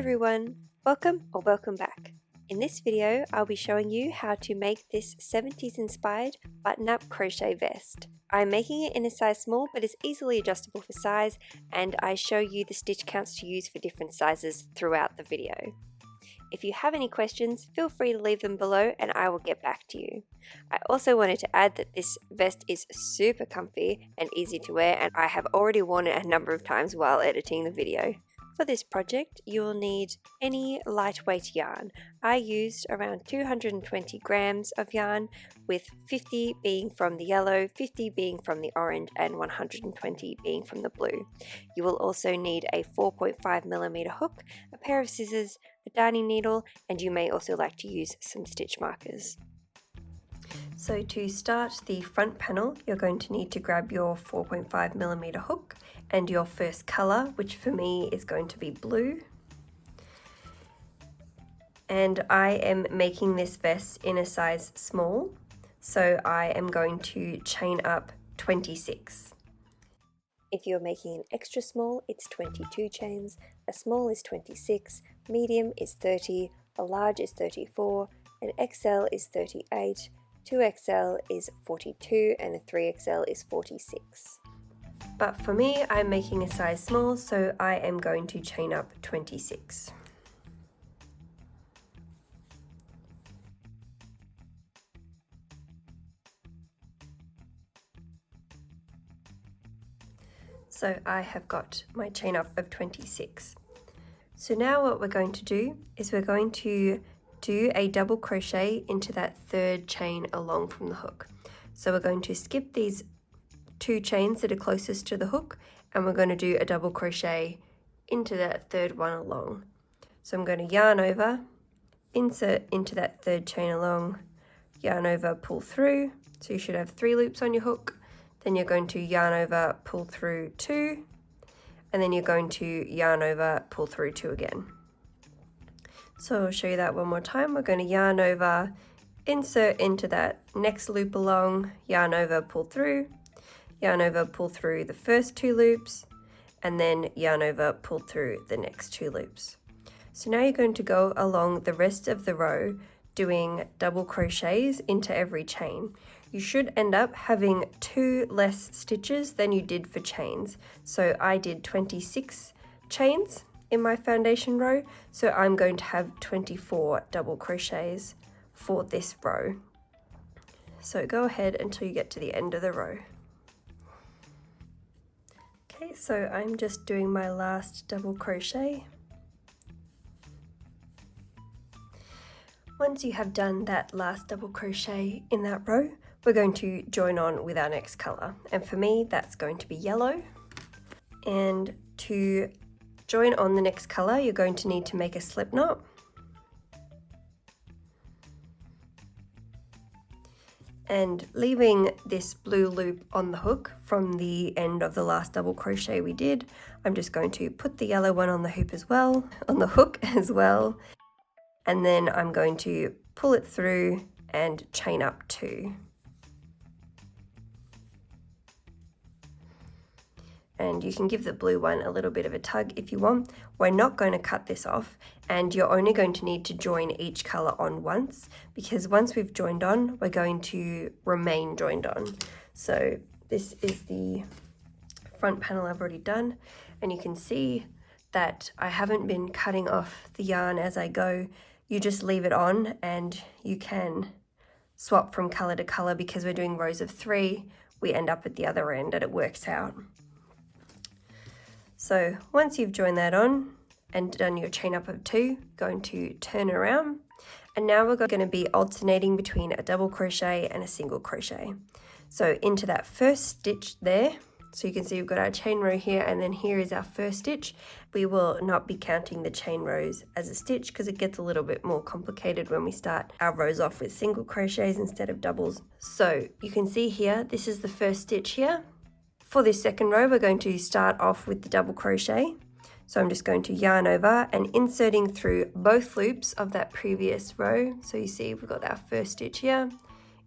everyone, welcome back. In this video I'll be showing you how to make this 70s inspired button-up crochet vest. I'm making it in a size small but is easily adjustable for size, and I show you the stitch counts to use for different sizes throughout the video. If you have any questions, feel free to leave them below and I will get back to you. I also wanted to add that this vest is super comfy and easy to wear, and I have already worn it a number of times while editing the video. For this project, you will need any lightweight yarn. I used around 220 grams of yarn, with 50 being from the yellow, 50 being from the orange, and 120 being from the blue. You will also need a 4.5mm hook, a pair of scissors, a darning needle, and you may also like to use some stitch markers. So to start the front panel, you're going to need to grab your 4.5mm hook and your first colour, which for me is going to be blue. And I am making this vest in a size small, so I am going to chain up 26. If you're making an extra small, it's 22 chains, a small is 26, medium is 30, a large is 34, an XL is 38, 2XL is 42, and a 3XL is 46. But for me, I'm making a size small, so I am going to chain up 26. So I have got my chain up of 26. So now what we're going to do is we're going to do a double crochet into that third chain along from the hook. So we're going to skip these two chains that are closest to the hook, and we're going to do a double crochet into that third one along. So I'm going to yarn over, insert into that third chain along, yarn over, pull through. So you should have 3 loops on your hook. Then you're going to yarn over, pull through 2, and then you're going to yarn over, pull through 2 again. So I'll show you that one more time. We're going to yarn over, insert into that next loop along, yarn over, pull through, yarn over, pull through the first 2 loops, and then yarn over, pull through the next 2 loops. So now you're going to go along the rest of the row doing double crochets into every chain. You should end up having 2 less stitches than you did for chains. So I did 26 chains in my foundation row, so I'm going to have 24 double crochets for this row. So go ahead until you get to the end of the row. Okay, so I'm just doing my last double crochet. Once you have done that last double crochet in that row, we're going to join on with our next colour, and for me that's going to be yellow. And to join on the next colour, you're going to need to make a slip knot. And leaving this blue loop on the hook from the end of the last double crochet we did, I'm just going to put the yellow one on the hook as well, and then I'm going to pull it through and chain up 2. And you can give the blue one a little bit of a tug if you want. We're not going to cut this off, and you're only going to need to join each colour on once, because once we've joined on, we're going to remain joined on. So this is the front panel I've already done, and you can see that I haven't been cutting off the yarn as I go. You just leave it on, and you can swap from colour to colour. Because we're doing rows of 3, we end up at the other end and it works out. So once you've joined that on and done your chain up of 2, going to turn around, and now we're going to be alternating between a double crochet and a single crochet. So into that first stitch there, so you can see we've got our chain row here, and then here is our first stitch. We will not be counting the chain rows as a stitch because it gets a little bit more complicated when we start our rows off with single crochets instead of doubles. So you can see here, this is the first stitch here. For this second row, we're going to start off with the double crochet. So I'm just going to yarn over and inserting through both loops of that previous row. So you see we've got our first stitch here,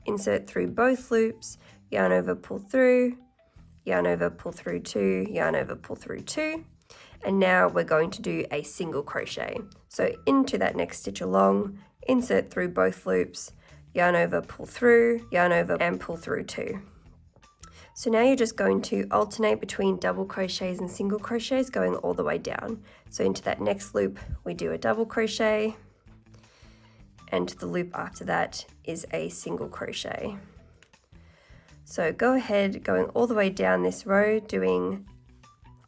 insert through both loops, yarn over, pull through, yarn over, pull through 2, yarn over, pull through 2, And now we're going to do a single crochet. So into that next stitch along, insert through both loops, yarn over, pull through, yarn over, and pull through 2. So now you're just going to alternate between double crochets and single crochets going all the way down. So into that next loop, we do a double crochet, and the loop after that is a single crochet. So go ahead, going all the way down this row,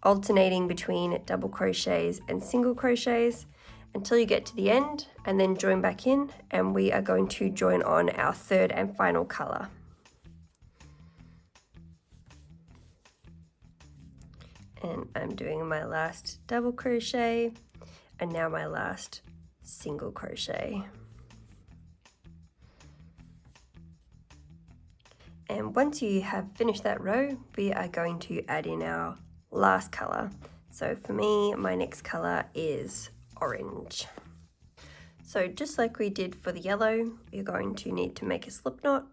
alternating between double crochets and single crochets until you get to the end, and then join back in, and we are going to join on our third and final color. And I'm doing my last double crochet and now my last single crochet. And once you have finished that row, we are going to add in our last color. So for me, my next color is orange. So just like we did for the yellow, you're going to need to make a slip knot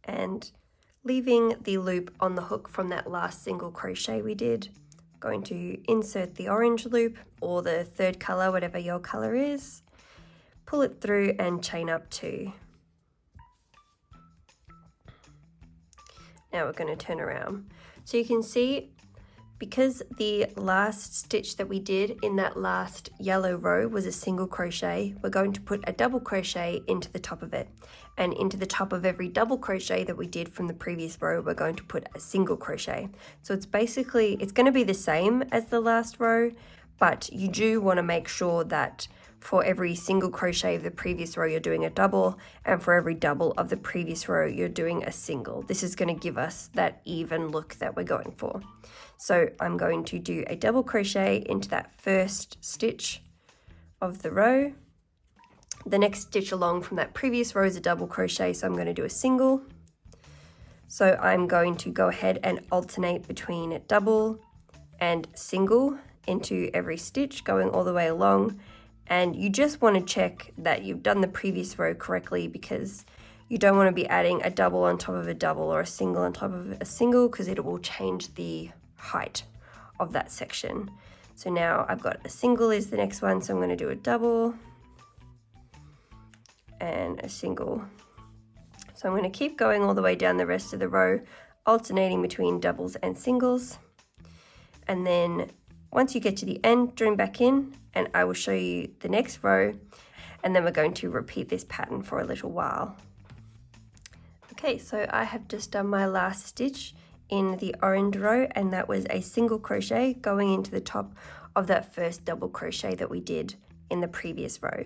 and leaving the loop on the hook from that last single crochet we did, going to insert the orange loop or the third color, whatever your color is, pull it through and chain up 2. Now we're going to turn around. So you can see, because the last stitch that we did in that last yellow row was a single crochet, we're going to put a double crochet into the top of it. And into the top of every double crochet that we did from the previous row, we're going to put a single crochet. So it's going to be the same as the last row, but you do want to make sure that for every single crochet of the previous row, you're doing a double, and for every double of the previous row, you're doing a single. This is going to give us that even look that we're going for. So I'm going to do a double crochet into that first stitch of the row. The next stitch along from that previous row is a double crochet, so I'm going to do a single. So I'm going to go ahead and alternate between double and single into every stitch, going all the way along. And you just want to check that you've done the previous row correctly, because you don't want to be adding a double on top of a double or a single on top of a single, because it will change the height of that section. So now I've got a single is the next one, so I'm going to do a double and a single. So I'm going to keep going all the way down the rest of the row, alternating between doubles and singles. And then once you get to the end, join back in, and I will show you the next row, and then we're going to repeat this pattern for a little while. Okay, so I have just done my last stitch in the orange row, and that was a single crochet going into the top of that first double crochet that we did in the previous row.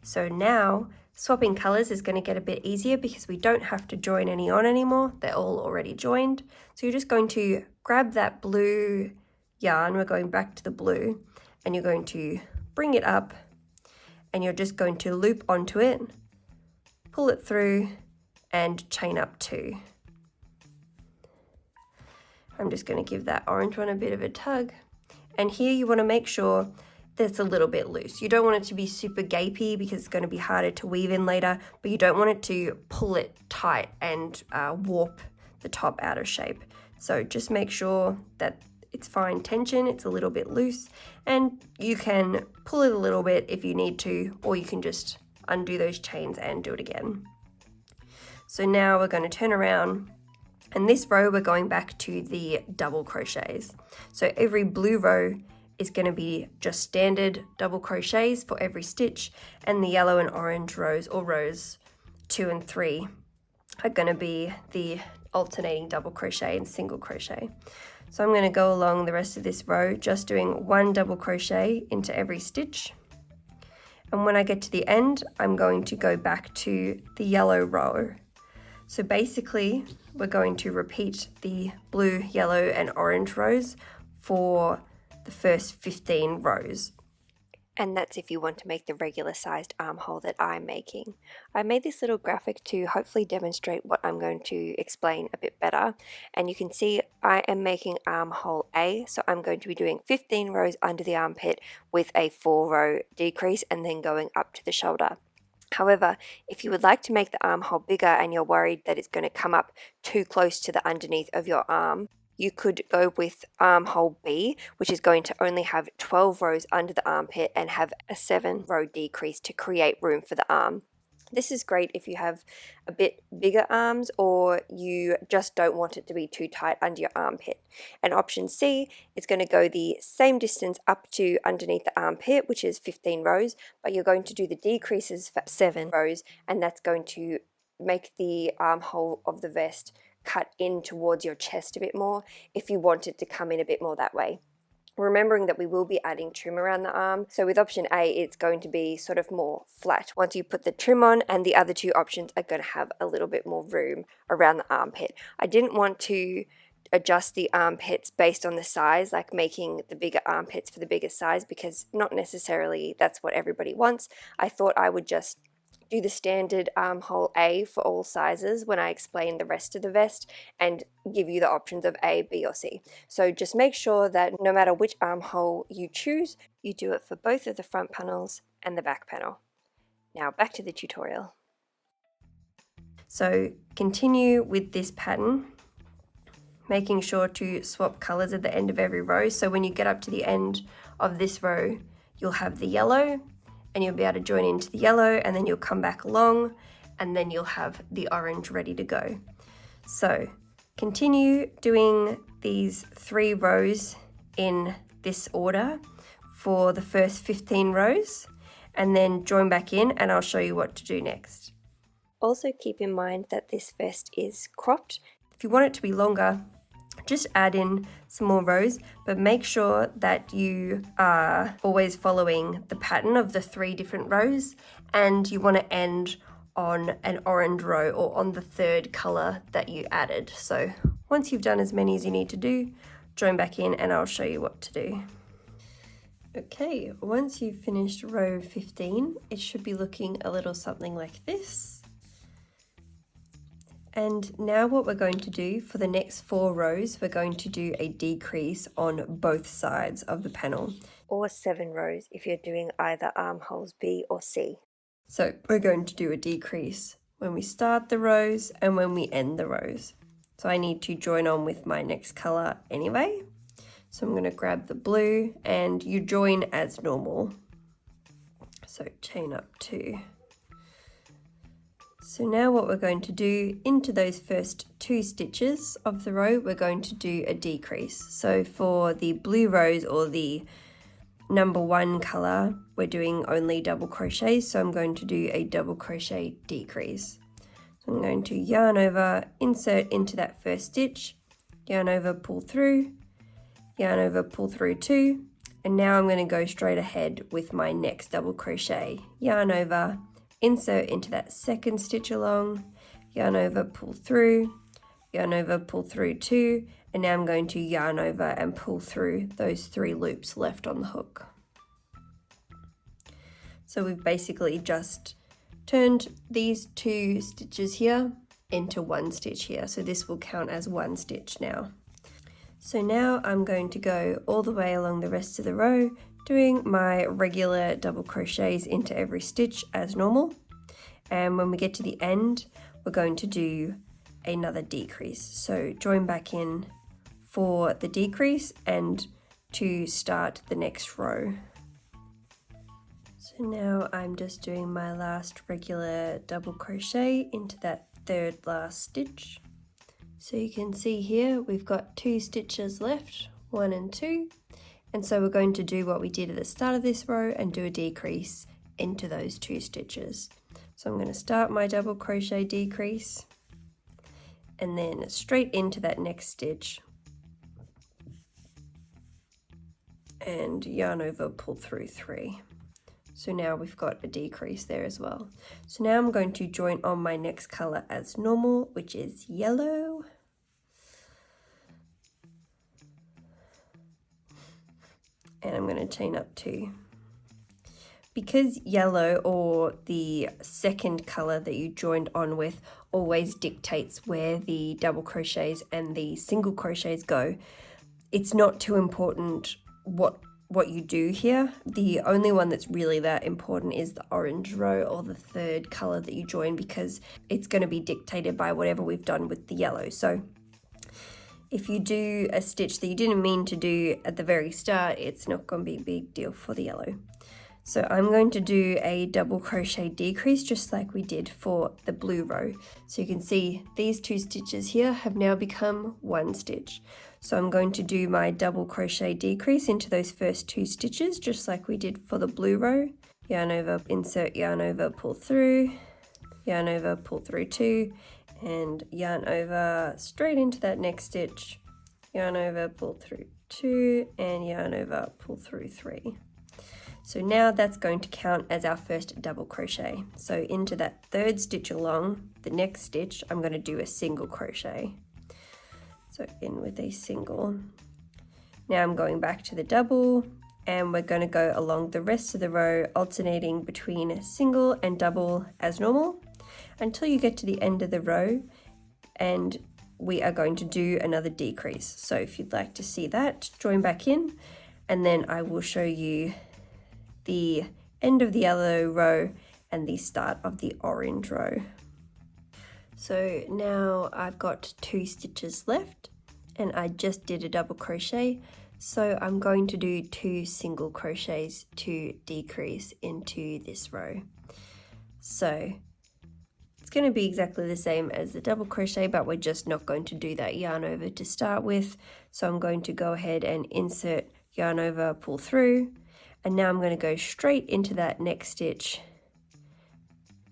So now swapping colors is going to get a bit easier because we don't have to join any on anymore. They're all already joined. So you're just going to grab that blue yarn, we're going back to the blue, and you're going to bring it up, and you're just going to loop onto it, pull it through, and chain up 2. I'm just going to give that orange one a bit of a tug, and here you want to make sure that's a little bit loose. You don't want it to be super gapey because it's going to be harder to weave in later, but you don't want it to pull it tight and warp the top out of shape. So just make sure that it's fine tension, it's a little bit loose, and you can pull it a little bit if you need to, or you can just undo those chains and do it again. So now we're going to turn around, and this row we're going back to the double crochets. So every blue row is going to be just standard double crochets for every stitch, and the yellow and orange rows, or rows 2 and 3, are going to be the alternating double crochet and single crochet. So I'm going to go along the rest of this row just doing 1 double crochet into every stitch, and when I get to the end I'm going to go back to the yellow row. So basically we're going to repeat the blue, yellow and orange rows for the first 15 rows. And that's if you want to make the regular sized armhole that I'm making. I made this little graphic to hopefully demonstrate what I'm going to explain a bit better. And you can see I am making armhole A, so I'm going to be doing 15 rows under the armpit with a 4-row decrease and then going up to the shoulder. However, if you would like to make the armhole bigger and you're worried that it's going to come up too close to the underneath of your arm, you could go with armhole B, which is going to only have 12 rows under the armpit and have a 7-row decrease to create room for the arm. This is great if you have a bit bigger arms or you just don't want it to be too tight under your armpit. And option C is going to go the same distance up to underneath the armpit, which is 15 rows, but you're going to do the decreases for 7 rows, and that's going to make the armhole of the vest cut in towards your chest a bit more if you want it to come in a bit more that way. Remembering that we will be adding trim around the arm, so with option A it's going to be sort of more flat once you put the trim on, and the other two options are going to have a little bit more room around the armpit. I didn't want to adjust the armpits based on the size, like making the bigger armpits for the bigger size, because not necessarily that's what everybody wants. I thought I would just do the standard armhole A for all sizes when I explain the rest of the vest and give you the options of A, B or C. So just make sure that no matter which armhole you choose, you do it for both of the front panels and the back panel. Now back to the tutorial. So continue with this pattern, making sure to swap colors at the end of every row. So when you get up to the end of this row, you'll have the yellow, and you'll be able to join into the yellow, and then you'll come back along, and then you'll have the orange ready to go. So continue doing these 3 rows in this order for the first 15 rows, and then join back in, and I'll show you what to do next. Also keep in mind that this vest is cropped. If you want it to be longer, just add in some more rows, but make sure that you are always following the pattern of the 3 different rows, and you want to end on an orange row or on the 3rd color that you added. So once you've done as many as you need to do, join back in and I'll show you what to do. Okay, once you've finished row 15, it should be looking a little something like this. And now what we're going to do for the next 4 rows, we're going to do a decrease on both sides of the panel. Or 7 rows if you're doing either armholes B or C. So we're going to do a decrease when we start the rows and when we end the rows. So I need to join on with my next color anyway. So I'm going to grab the blue, and you join as normal. So chain up 2. So now what we're going to do, into those first 2 stitches of the row, we're going to do a decrease. So for the blue rows or the number 1 color, we're doing only double crochets. So I'm going to do a double crochet decrease. So I'm going to yarn over, insert into that first stitch, yarn over, pull through, yarn over, pull through 2. And now I'm going to go straight ahead with my next double crochet, yarn over, insert into that 2nd stitch along, yarn over, pull through, yarn over, pull through 2, and now I'm going to yarn over and pull through those 3 loops left on the hook. So we've basically just turned these 2 stitches here into 1 stitch here, so this will count as 1 stitch now. So now I'm going to go all the way along the rest of the row, doing my regular double crochets into every stitch as normal. And when we get to the end, we're going to do another decrease. So join back in for the decrease and to start the next row. So now I'm just doing my last regular double crochet into that 3rd last stitch. So you can see here we've got 2 stitches left, 1 and 2. And so we're going to do what we did at the start of this row and do a decrease into those 2 stitches. So I'm going to start my double crochet decrease and then straight into that next stitch and yarn over, pull through 3. So now we've got a decrease there as well. So now I'm going to join on my next color as normal, which is yellow. And I'm going to chain up 2. Because yellow, or the 2nd color that you joined on with, always dictates where the double crochets and the single crochets go, it's not too important what you do here. The only one that's really that important is the orange row or the 3rd color that you join, because it's going to be dictated by whatever we've done with the yellow. So if you do a stitch that you didn't mean to do at the very start, it's not going to be a big deal for the yellow. So I'm going to do a double crochet decrease just like we did for the blue row. So you can see these 2 stitches here have now become 1 stitch. So I'm going to do my double crochet decrease into those first 2 stitches just like we did for the blue row. Yarn over, insert yarn over, pull through, yarn over, pull through 2, and yarn over straight into that next stitch, yarn over, pull through 2, and yarn over, pull through 3. So now that's going to count as our first double crochet. So into that 3rd stitch along the next stitch, I'm going to do a single crochet. So in with a single. Now I'm going back to the double, and we're going to go along the rest of the row, alternating between single and double as normal, until you get to the end of the row, and we are going to do another decrease. So if you'd like to see that, join back in, and then I will show you the end of the yellow row and the start of the orange row. So now I've got 2 stitches left, and I just did a double crochet, so I'm going to do 2 single crochets to decrease into this row. So it's going to be exactly the same as the double crochet, but we're just not going to do that yarn over to start with. So I'm going to go ahead and insert yarn over, pull through, and now I'm going to go straight into that next stitch,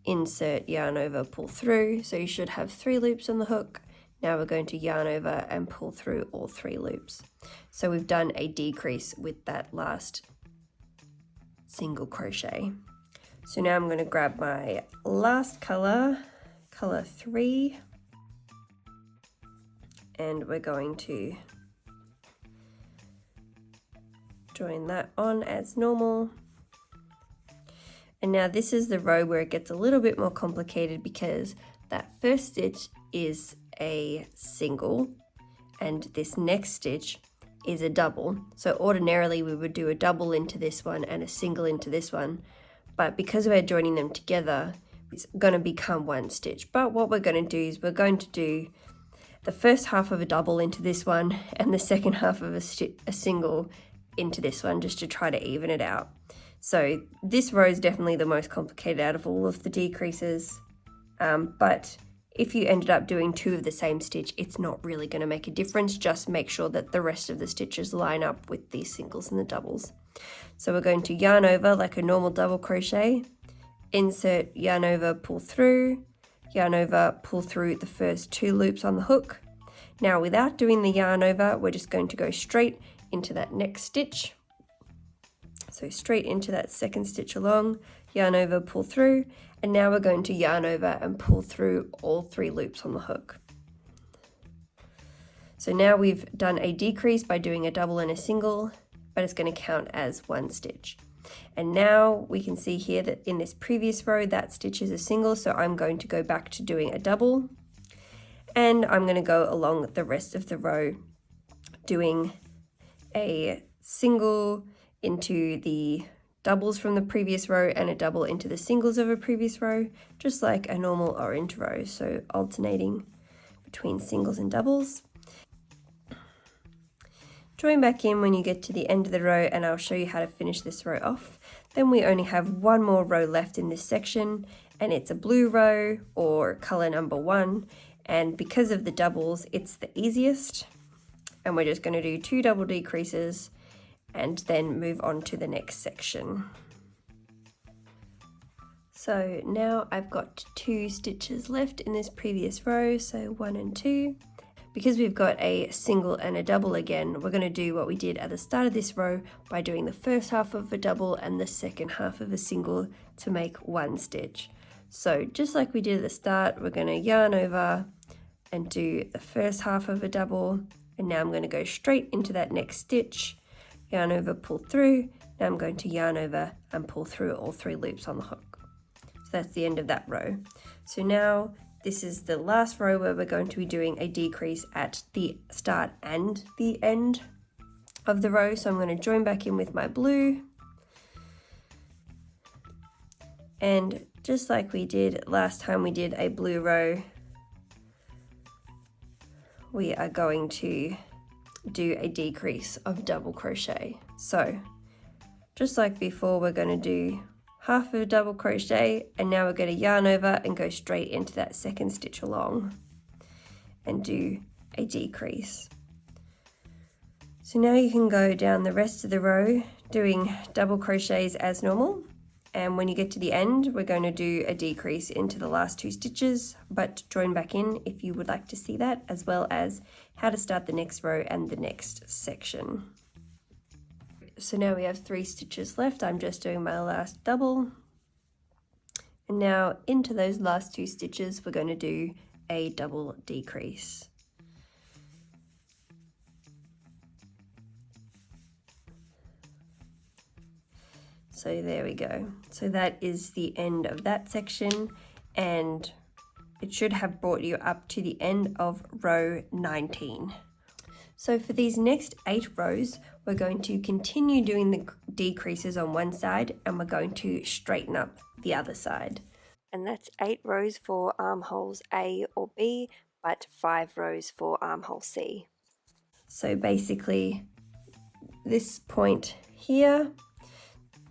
insert yarn over, pull through. So you should have 3 loops on the hook. Now we're going to yarn over and pull through all 3 loops. So we've done a decrease with that last single crochet. So now I'm going to grab my last color, color 3, and we're going to join that on as normal. And now this is the row where it gets a little bit more complicated, because that first stitch is a single and this next stitch is a double. So ordinarily we would do a double into this one and a single into this one, but because we're joining them together, it's going to become 1 stitch. But what we're going to do is we're going to do the first half of a double into this one and the second half of a single into this one, just to try to even it out. So this row is definitely the most complicated out of all of the decreases, but if you ended up doing 2 of the same stitch, it's not really going to make a difference. Just make sure that the rest of the stitches line up with the singles and the doubles. So we're going to yarn over like a normal double crochet, insert yarn over, pull through, yarn over, pull through the first 2 loops on the hook. Now without doing the yarn over, we're just going to go straight into that next stitch. So straight into that 2nd stitch along, yarn over, pull through, and now we're going to yarn over and pull through all 3 loops on the hook. So now we've done a decrease by doing a double and a single, but it's going to count as 1 stitch. And now we can see here that in this previous row, that stitch is a single, so I'm going to go back to doing a double, and I'm going to go along the rest of the row doing a single into the doubles from the previous row and a double into the singles of a previous row, just like a normal orange row. So alternating between singles and doubles. Join back in when you get to the end of the row, and I'll show you how to finish this row off. Then we only have 1 more row left in this section, and it's a blue row or color number 1, and because of the doubles it's the easiest, and we're just going to do 2 double decreases and then move on to the next section. So now I've got 2 stitches left in this previous row, so 1 and 2. Because we've got a single and a double again, we're going to do what we did at the start of this row by doing the first half of a double and the second half of a single to make 1 stitch. So just like we did at the start, we're going to yarn over and do the first half of a double, and now I'm going to go straight into that next stitch, yarn over, pull through. Now I'm going to yarn over and pull through all 3 loops on the hook. So that's the end of that row. So now this is the last row where we're going to be doing a decrease at the start and the end of the row. So I'm going to join back in with my blue. And just like we did last time we did a blue row, we are going to do a decrease of double crochet. So just like before, we're going to do half of a double crochet, and now we're going to yarn over and go straight into that second stitch along and do a decrease. So now you can go down the rest of the row doing double crochets as normal, and when you get to the end we're going to do a decrease into the last 2 stitches, but join back in if you would like to see that, as well as how to start the next row and the next section. So now we have 3 stitches left. I'm just doing my last double, and now into those last 2 stitches we're going to do a double decrease. So there we go. So that is the end of that section, and it should have brought you up to the end of row 19. So for these next 8 rows, we're going to continue doing the decreases on one side, and we're going to straighten up the other side. And that's 8 rows for armholes A or B, but 5 rows for armhole C. So basically this point here,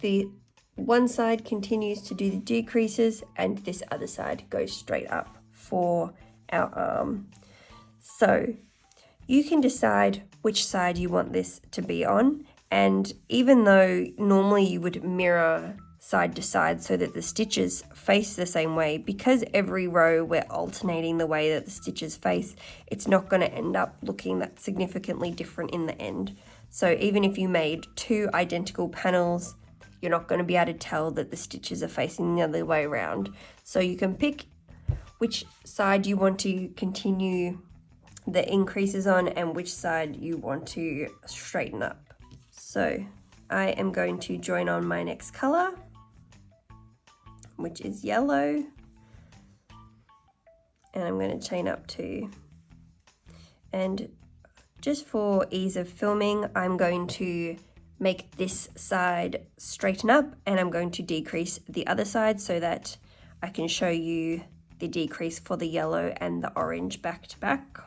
the one side continues to do the decreases and this other side goes straight up for our arm. So you can decide which side you want this to be on, and even though normally you would mirror side to side so that the stitches face the same way, because every row we're alternating the way that the stitches face, it's not going to end up looking that significantly different in the end. So even if you made 2 identical panels, you're not going to be able to tell that the stitches are facing the other way around. So you can pick which side you want to continue the increases on and which side you want to straighten up. So I am going to join on my next color, which is yellow, and I'm going to chain up 2. And just for ease of filming, I'm going to make this side straighten up, and I'm going to decrease the other side so that I can show you the decrease for the yellow and the orange back to back.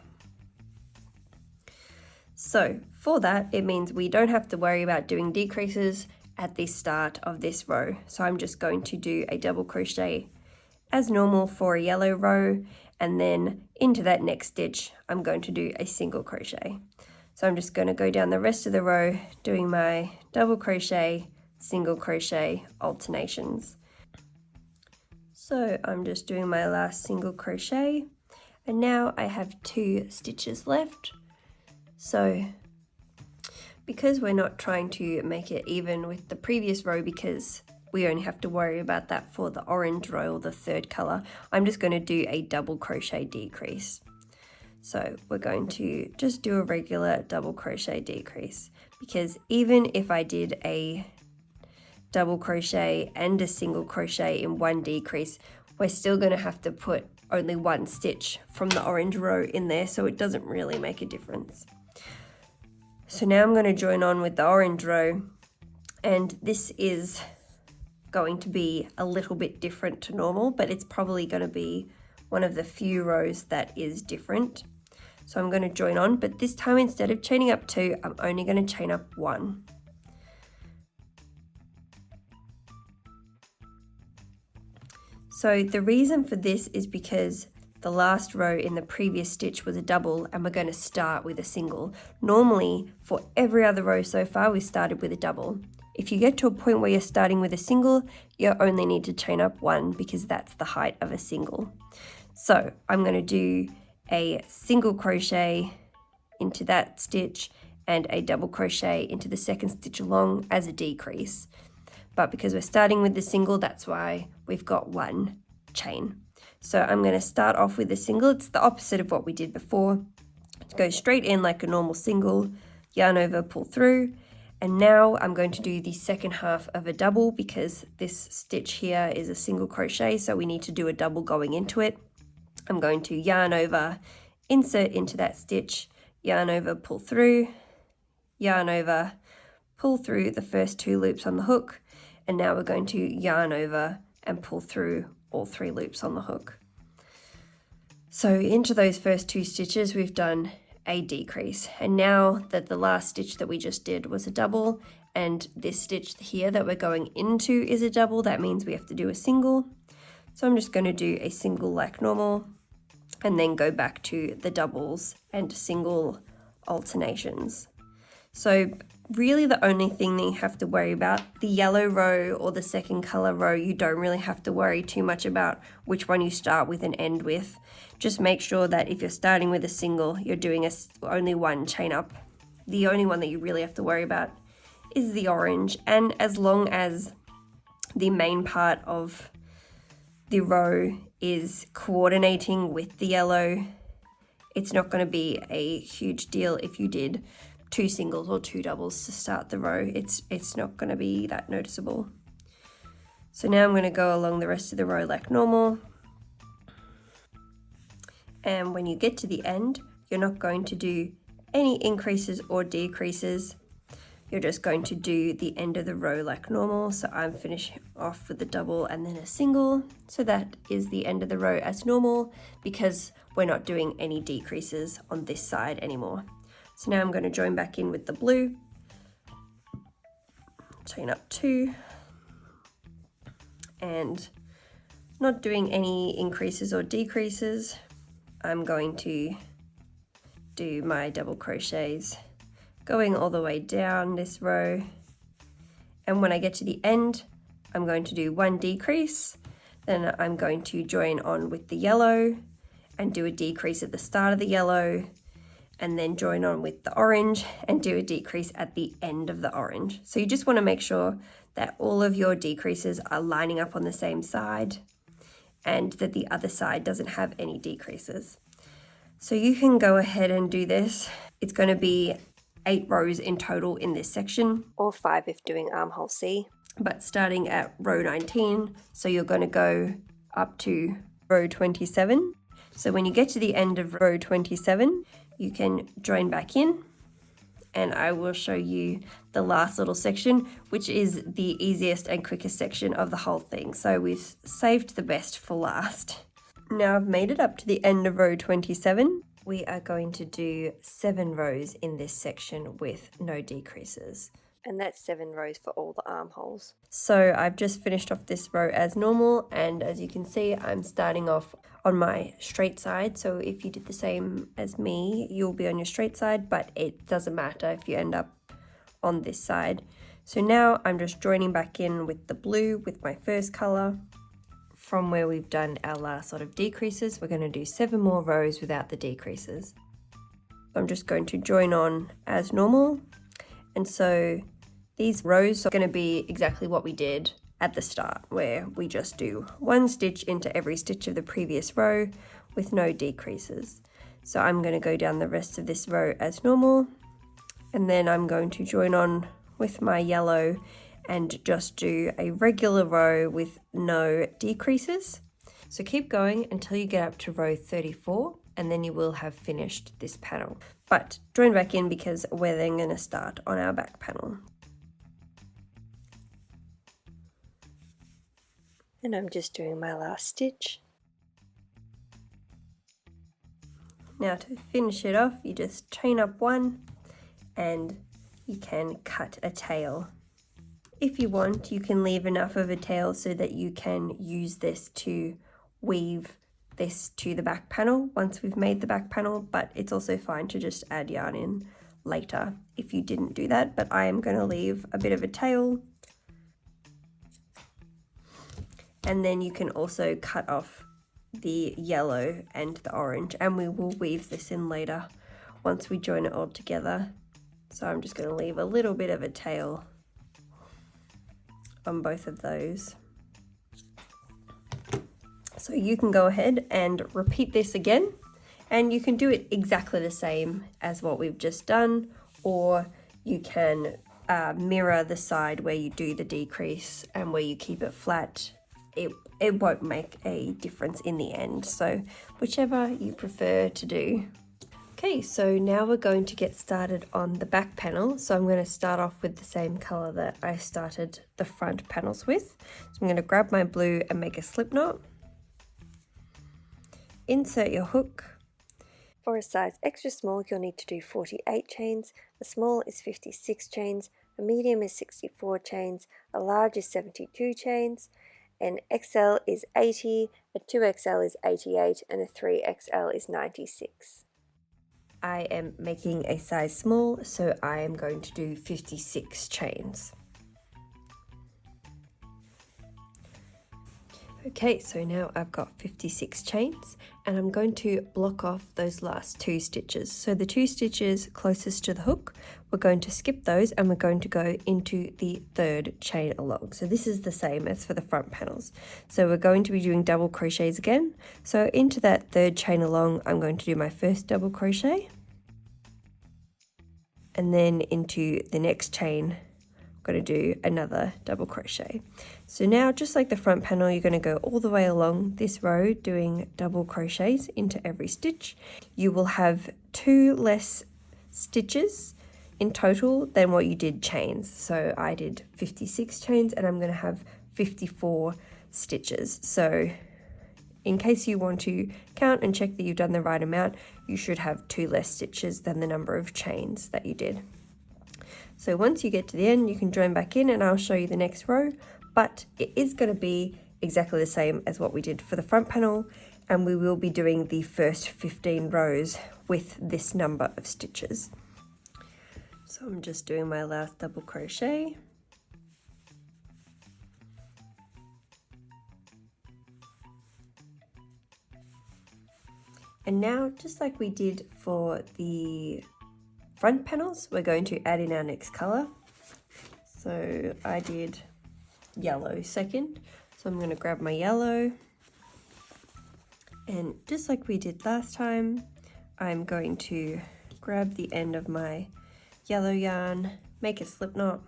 So for that, it means we don't have to worry about doing decreases at the start of this row. So I'm just going to do a double crochet as normal for a yellow row, and then into that next stitch I'm going to do a single crochet. So I'm just going to go down the rest of the row doing my double crochet, single crochet alternations. So I'm just doing my last single crochet, and now I have 2 stitches left. So because we're not trying to make it even with the previous row, because we only have to worry about that for the orange row or the 3rd color, I'm just going to do a double crochet decrease. So we're going to just do a regular double crochet decrease, because even if I did a double crochet and a single crochet in one decrease, we're still going to have to put only 1 stitch from the orange row in there, so it doesn't really make a difference. So now I'm going to join on with the orange row, and this is going to be a little bit different to normal, but it's probably going to be one of the few rows that is different. So I'm going to join on, but this time instead of chaining up 2, I'm only going to chain up 1. So the reason for this is because the last row in the previous stitch was a double, and we're going to start with a single. Normally, for every other row so far, we started with a double. If you get to a point where you're starting with a single, you only need to chain up 1, because that's the height of a single. So I'm going to do a single crochet into that stitch and a double crochet into the second stitch along as a decrease. But because we're starting with the single, that's why we've got 1 chain. So I'm going to start off with a single. It's the opposite of what we did before. Go straight in like a normal single, yarn over, pull through. And now I'm going to do the second half of a double, because this stitch here is a single crochet, so we need to do a double going into it. I'm going to yarn over, insert into that stitch, yarn over, pull through, yarn over, pull through the first 2 loops on the hook, and now we're going to yarn over and pull through all 3 loops on the hook. So into those first 2 stitches we've done a decrease. And now that the last stitch that we just did was a double, and this stitch here that we're going into is a double, that means we have to do a single. So I'm just going to do a single like normal, and then go back to the doubles and single alternations. So really the only thing that you have to worry about, the yellow row or the second color row, you don't really have to worry too much about which one you start with and end with. Just make sure that if you're starting with a single, you're doing only one chain up. The only one that you really have to worry about is the orange, and as long as the main part of the row is coordinating with the yellow, it's not going to be a huge deal if you did 2 singles or 2 doubles to start the row. It's not going to be that noticeable. So now I'm going to go along the rest of the row like normal. And when you get to the end, you're not going to do any increases or decreases. You're just going to do the end of the row like normal. So I'm finishing off with a double and then a single. So that is the end of the row as normal, because we're not doing any decreases on this side anymore. So now I'm going to join back in with the blue, chain up 2, and not doing any increases or decreases. I'm going to do my double crochets going all the way down this row, and when I get to the end, I'm going to do 1 decrease, then I'm going to join on with the yellow and do a decrease at the start of the yellow, and then join on with the orange and do a decrease at the end of the orange. So you just want to make sure that all of your decreases are lining up on the same side and that the other side doesn't have any decreases. So you can go ahead and do this. It's going to be 8 rows in total in this section, or 5 if doing armhole C, but starting at row 19, so you're going to go up to row 27. So when you get to the end of row 27, you can join back in, and I will show you the last little section, which is the easiest and quickest section of the whole thing. So we've saved the best for last. Now I've made it up to the end of row 27. We are going to do 7 rows in this section with no decreases. And that's 7 rows for all the armholes. So I've just finished off this row as normal, and as you can see, I'm starting off on my straight side. So if you did the same as me, you'll be on your straight side, but it doesn't matter if you end up on this side. So now I'm just joining back in with the blue with my first color. From where we've done our last lot of decreases, we're going to do 7 more rows without the decreases. I'm just going to join on as normal, and so these rows are going to be exactly what we did at the start, where we just do 1 stitch into every stitch of the previous row with no decreases. So I'm going to go down the rest of this row as normal, and then I'm going to join on with my yellow and just do a regular row with no decreases. So keep going until you get up to row 34, and then you will have finished this panel. But join back in because we're then going to start on our back panel. And I'm just doing my last stitch. Now to finish it off, you just chain up 1 and you can cut a tail. If you want, you can leave enough of a tail so that you can use this to weave this to the back panel once we've made the back panel, but it's also fine to just add yarn in later if you didn't do that. But I am going to leave a bit of a tail, and then you can also cut off the yellow and the orange, and we will weave this in later once we join it all together. So I'm just going to leave a little bit of a tail on both of those. So you can go ahead and repeat this again, and you can do it exactly the same as what we've just done, or you can mirror the side where you do the decrease and where you keep it flat. It won't make a difference in the end, so whichever you prefer to do. Okay, so now we're going to get started on the back panel. So I'm going to start off with the same color that I started the front panels with. So I'm going to grab my blue and make a slip knot. Insert your hook, For a size extra small, you'll need to do 48 chains, a small is 56 chains, a medium is 64 chains, a large is 72 chains, an XL is 80, a 2XL is 88, and a 3XL is 96. I am making a size small, so I am going to do 56 chains. Okay, so now I've got 56 chains and I'm going to block off those last 2 stitches. So the 2 stitches closest to the hook, we're going to skip those and we're going to go into the 3rd chain along. So this is the same as for the front panels. So we're going to be doing double crochets again. So into that 3rd chain along, I'm going to do my first double crochet. And then into the next chain, going to do another double crochet. So now, just like the front panel, you're going to go all the way along this row doing double crochets into every stitch. You will have 2 less stitches in total than what you did chains. So I did 56 chains and I'm going to have 54 stitches. So in case you want to count and check that you've done the right amount, you should have 2 less stitches than the number of chains that you did. So once you get to the end, you can join back in and I'll show you the next row, but it is going to be exactly the same as what we did for the front panel, and we will be doing the first 15 rows with this number of stitches. So I'm just doing my last double crochet. And now, just like we did for the front panels, we're going to add in our next color. So I did yellow second, so I'm going to grab my yellow, and just like we did last time, I'm going to grab the end of my yellow yarn, make a slip knot,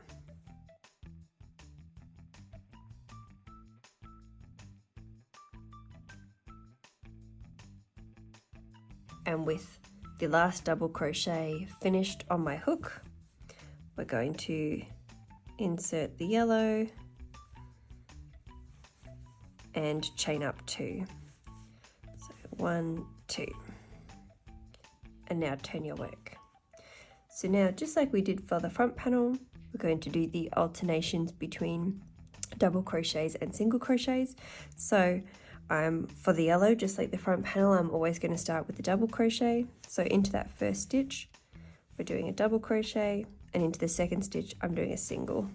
and with the last double crochet finished on my hook, we're going to insert the yellow and chain up 2. So 1, 2, and now turn your work. So now, just like we did for the front panel, we're going to do the alternations between double crochets and single crochets. So for the yellow, just like the front panel, I'm always going to start with the double crochet. So into that first stitch, we're doing a double crochet, and into the second stitch, I'm doing a single.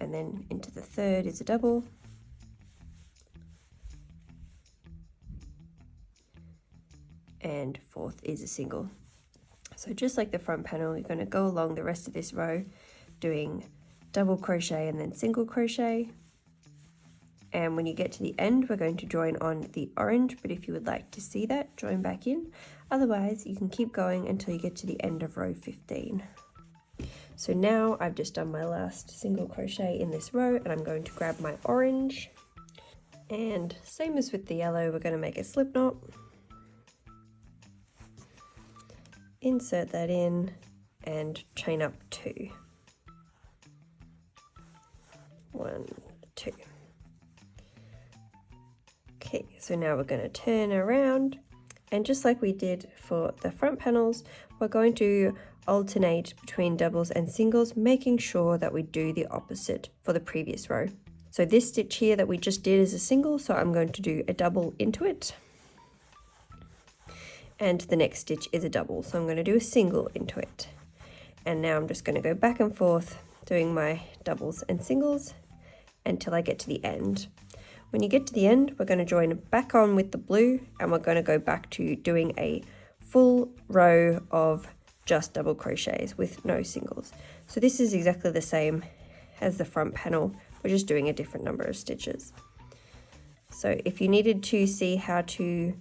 And then into the third is a double. And fourth is a single. So just like the front panel, you're going to go along the rest of this row doing double crochet and then single crochet. And when you get to the end, we're going to join on the orange, but if you would like to see that, join back in. Otherwise, you can keep going until you get to the end of row 15. So now I've just done my last single crochet in this row, and I'm going to grab my orange. And same as with the yellow, we're going to make a slip knot. Insert that in and chain up 2. 1, 2. Okay, so now we're going to turn around, and just like we did for the front panels, we're going to alternate between doubles and singles, making sure that we do the opposite for the previous row. So this stitch here that we just did is a single, so I'm going to do a double into it. And the next stitch is a double, so I'm going to do a single into it. And now I'm just going to go back and forth doing my doubles and singles until I get to the end. When you get to the end, we're going to join back on with the blue, and we're going to go back to doing a full row of just double crochets with no singles. So this is exactly the same as the front panel, we're just doing a different number of stitches. So if you needed to see how to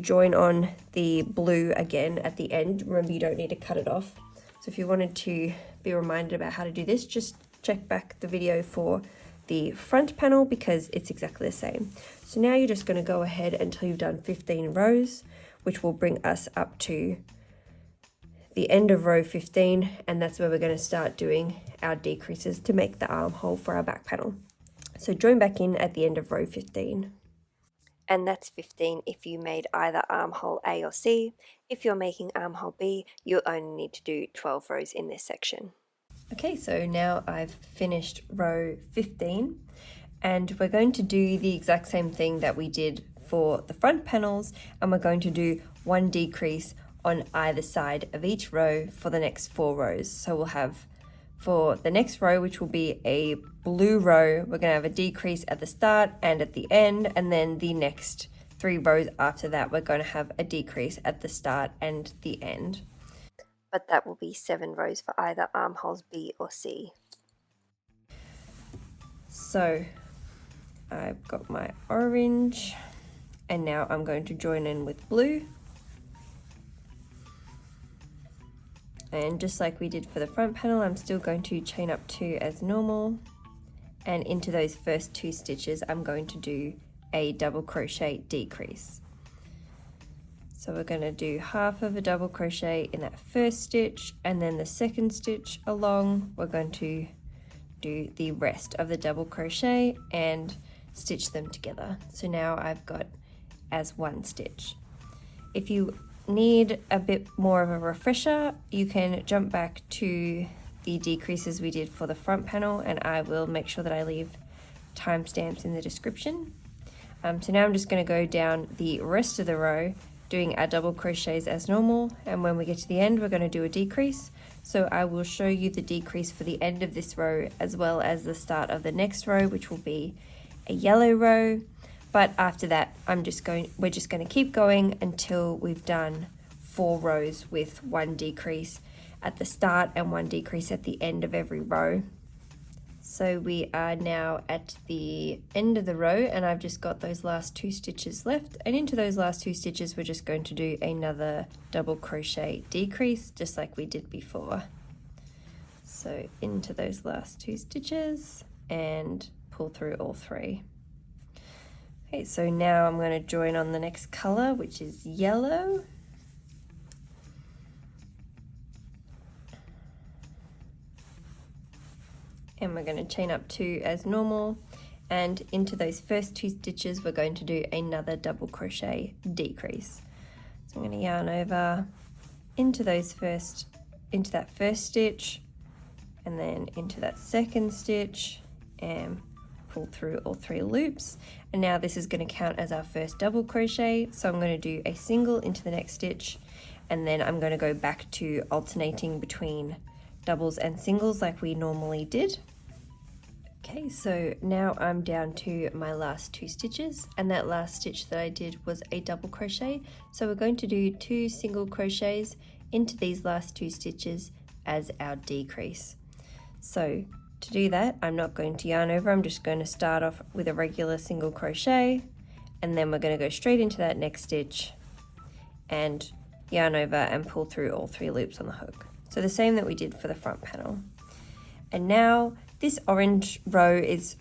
join on the blue again at the end, remember you don't need to cut it off. So if you wanted to be reminded about how to do this, just check back the video for the front panel because it's exactly the same. So now you're just going to go ahead until you've done 15 rows, which will bring us up to the end of row 15, and that's where we're going to start doing our decreases to make the armhole for our back panel. So join back in at the end of row 15. and that's 15 if you made either armhole A or C. If you're making armhole B, you'll only need to do 12 rows in this section. Okay, so now I've finished row 15, and we're going to do the exact same thing that we did for the front panels, and we're going to do one decrease on either side of each row for the next 4 rows. So we'll have, for the next row, which will be a blue row, we're going to have a decrease at the start and at the end, and then the next 3 rows after that we're going to have a decrease at the start and the end. But that will be 7 rows for either armholes B or C. So I've got my orange, and now I'm going to join in with blue. And just like we did for the front panel, I'm still going to chain up 2 as normal, and into those first 2 stitches I'm going to do a double crochet decrease. So we're going to do half of a double crochet in that first stitch, and then the second stitch along we're going to do the rest of the double crochet and stitch them together. So now I've got as 1 stitch. If you need a bit more of a refresher, you can jump back to the decreases we did for the front panel, and I will make sure that I leave timestamps in the description. So now I'm just going to go down the rest of the row doing our double crochets as normal, and when we get to the end we're going to do a decrease. So I will show you the decrease for the end of this row as well as the start of the next row, which will be a yellow row. But after that we're just going to keep going until we've done 4 rows with 1 decrease at the start and 1 decrease at the end of every row. So we are now at the end of the row, and I've just got those last 2 stitches left, and into those last 2 stitches we're just going to do another double crochet decrease just like we did before. So into those last 2 stitches and pull through all 3. Okay, so now I'm going to join on the next color, which is yellow. And we're going to chain up 2 as normal, and into those first 2 stitches we're going to do another double crochet decrease. So I'm going to yarn over into that first stitch, and then into that second stitch, and pull through all 3 loops. And now this is going to count as our first double crochet, so I'm going to do a single into the next stitch, and then I'm going to go back to alternating between doubles and singles like we normally did. Okay, so now I'm down to my last 2 stitches, and that last stitch that I did was a double crochet. So we're going to do 2 single crochets into these last 2 stitches as our decrease. So to do that, I'm not going to yarn over, I'm just going to start off with a regular single crochet, and then we're going to go straight into that next stitch and yarn over and pull through all 3 loops on the hook. So the same that we did for the front panel. And now this orange row is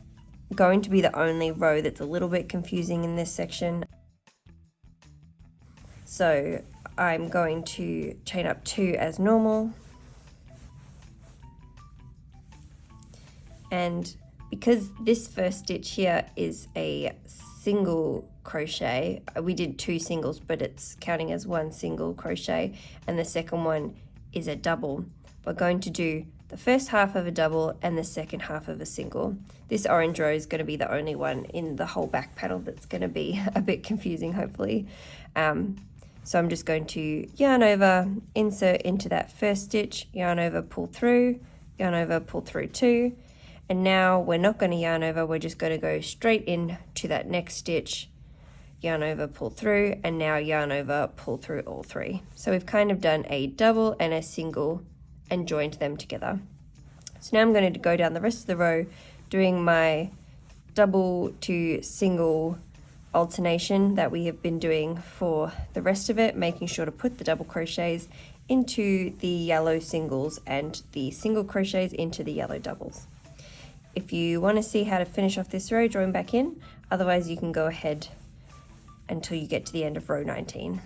going to be the only row that's a little bit confusing in this section. So I'm going to chain up 2 as normal. And because this first stitch here is a single crochet, we did 2 singles, but it's counting as 1 single crochet, and the second one is a double. We're going to do the first half of a double and the second half of a single. This orange row is going to be the only one in the whole back panel that's going to be a bit confusing, hopefully. So I'm just going to yarn over, insert into that first stitch, yarn over, pull through, yarn over, pull through 2. And now we're not going to yarn over, we're just going to go straight in to that next stitch, yarn over, pull through, and now yarn over, pull through all 3. So we've kind of done a double and a single and joined them together. So now I'm going to go down the rest of the row doing my double to single alternation that we have been doing for the rest of it, making sure to put the double crochets into the yellow singles and the single crochets into the yellow doubles. If you want to see how to finish off this row, join back in. Otherwise you can go ahead until you get to the end of row 19.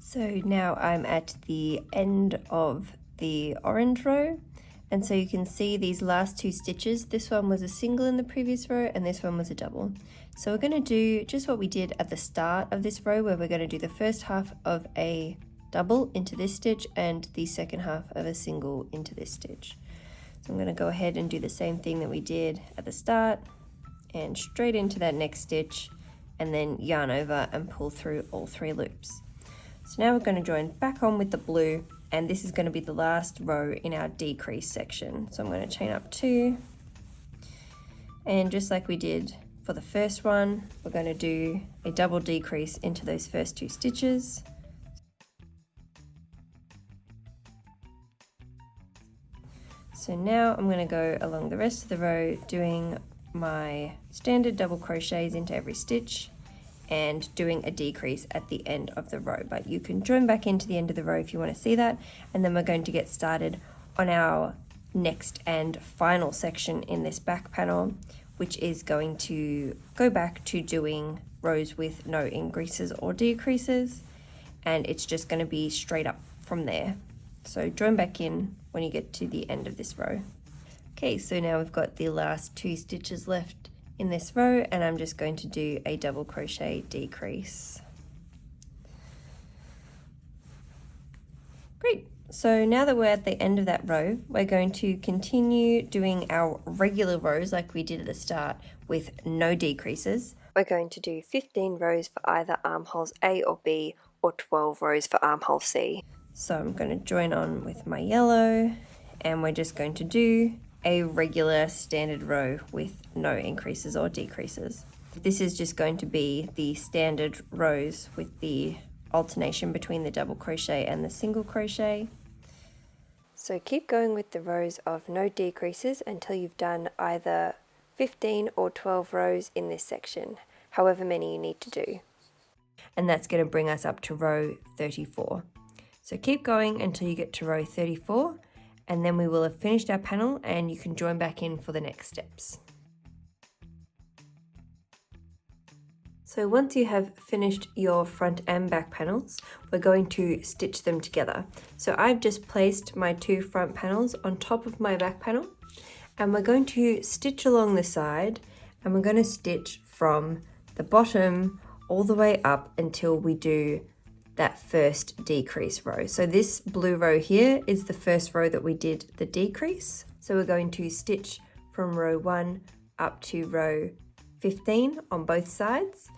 So now I'm at the end of the orange row, and so you can see these last 2 stitches. This one was a single in the previous row and this one was a double. So we're going to do just what we did at the start of this row, where we're going to do the first half of a double into this stitch and the second half of a single into this stitch. So I'm going to go ahead and do the same thing that we did at the start and straight into that next stitch, and then yarn over and pull through all 3 loops. So now we're going to join back on with the blue, and this is going to be the last row in our decrease section. So I'm going to chain up 2, and just like we did for the first one, we're going to do a double decrease into those first 2 stitches. So now I'm going to go along the rest of the row doing my standard double crochets into every stitch and doing a decrease at the end of the row, but you can join back into the end of the row if you want to see that. And then we're going to get started on our next and final section in this back panel, which is going to go back to doing rows with no increases or decreases, and it's just going to be straight up from there. So join back in when you get to the end of this row. Okay, so now we've got the last 2 stitches left in this row, and I'm just going to do a double crochet decrease. Great. So now that we're at the end of that row, we're going to continue doing our regular rows like we did at the start with no decreases. We're going to do 15 rows for either armholes A or B, or 12 rows for armhole C. So I'm going to join on with my yellow, and we're just going to do a regular standard row with no increases or decreases. This is just going to be the standard rows with the alternation between the double crochet and the single crochet. So keep going with the rows of no decreases until you've done either 15 or 12 rows in this section, however many you need to do. And that's going to bring us up to row 34. So keep going until you get to row 34, and then we will have finished our panel and you can join back in for the next steps. So once you have finished your front and back panels, we're going to stitch them together. So I've just placed my 2 front panels on top of my back panel, and we're going to stitch along the side, and we're going to stitch from the bottom all the way up until we do that first decrease row. So this blue row here is the first row that we did the decrease. So we're going to stitch from row 1 up to row 15 on both sides,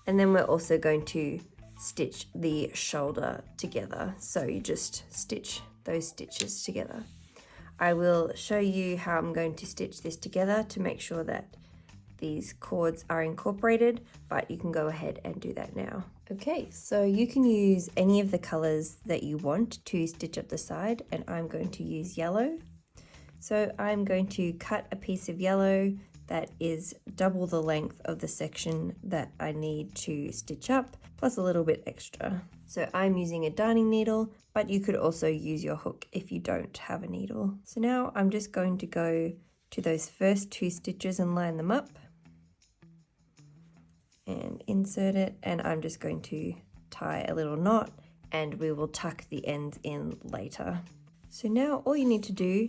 and then we're also going to stitch the shoulder together. So you just stitch those stitches together. I will show you how I'm going to stitch this together to make sure that these cords are incorporated, but you can go ahead and do that now. Okay, so you can use any of the colors that you want to stitch up the side, and I'm going to use yellow. So I'm going to cut a piece of yellow that is double the length of the section that I need to stitch up, plus a little bit extra. So I'm using a darning needle, but you could also use your hook if you don't have a needle. So now I'm just going to go to those first 2 stitches and line them up and insert it, and I'm just going to tie a little knot, and we will tuck the ends in later. So now all you need to do